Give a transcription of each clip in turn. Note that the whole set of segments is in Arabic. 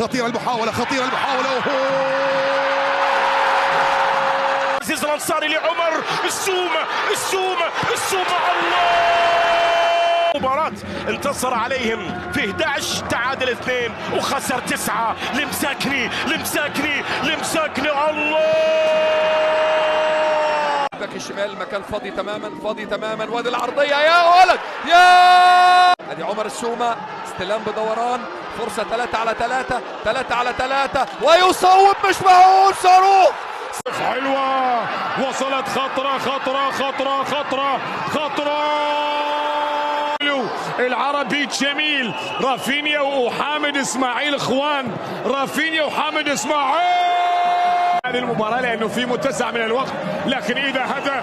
خطيرة المحاولة، خطيرة المحاولة. عزيز الأنصاري لعمر السومة، الله. مباراة انتصر عليهم في 11 تعادل 2 وخسر 9. لمساكني الله. باك الشمال مكان فاضي تماما وادي العرضية يا ولد يا ادي عمر السومة استلام بدوران، فرصة 3 على 3 ويصوب مش معقول صاروخ حلوة وصلت خطرة العربي جميل. رافينيا وحامد اسماعيل اخوان، رافينيا وحامد اسماعيل هذه المباراة لأنه في متسع من الوقت، لكن إذا أتى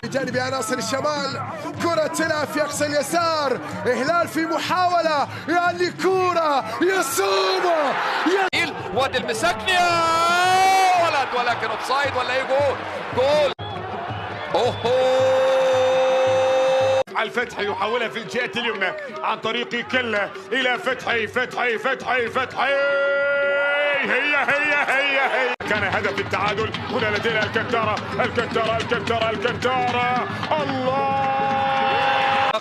بجانب عناصر الشمال كرة تلعب في أقصى اليسار، هلال في محاولة يعني كرة يسومة وادي المساكني يا ولد، ولكن اوفسايد ولا ايه؟ جول الفتحي يحولها في الجهة اليمنى عن طريق كلا إلى فتحي هي كان هدف التعادل. هنا لدينا الكنتارة الله.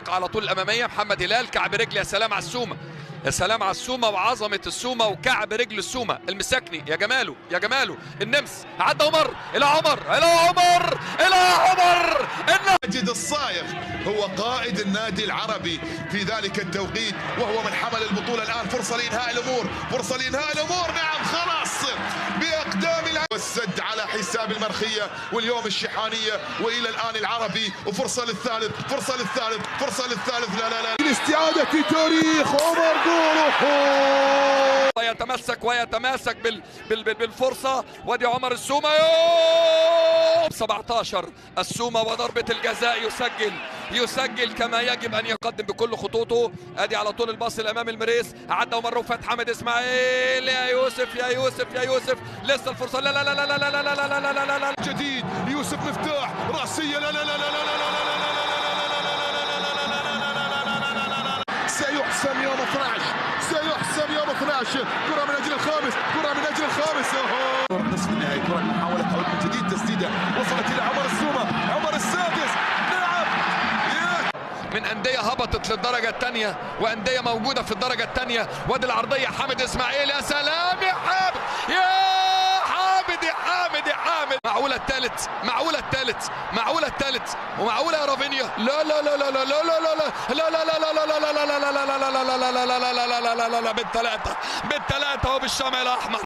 على طول الأمامية محمد هلال، كعب رجل، يا سلام على السومة، يا سلام على السومة وعظمة السومة وكعب رجل السومة. المساكني يا جماله النمس، عدى عمر إلى عمر ماجد الصايغ هو قائد النادي العربي في ذلك التوقيت، وهو من حمل البطولة الآن. فرصة لإنهاء الأمور، نعم خلاص بأقدام والسد على حساب المرخية واليوم الشحانية، وإلى الآن العربي، وفرصة للثالث لا لاستعادة تاريخ عمر جوله. ويتمسك بالفرصة، وادي عمر السومة 17 السومة وضربة الجزاء، يسجل كما يجب أن يقدم بكل خطوطه. ادي على طول الباص الأمام المريس، عدى ومر وفات حامد اسماعيل، يا يوسف لسه الفرصة، لا جديد يوسف مفتاح رأسية، سيحسم يوم 12 كرة من أجل الخامس نصف النهائي. كرة محاولة تعود من جديد، تسديدة وصلت إلى عمر السومة، عمر السادس، نعم من أندية هبطت للدرجة الثانية وأندية موجودة في الدرجة الثانية. وادي العرضية حامد إسماعيل، يا سلام يا حامد يا حامد معقولة الثالث ومعقولة يا رافينيا، لا بالثلاثة وبالشمع الأحمر.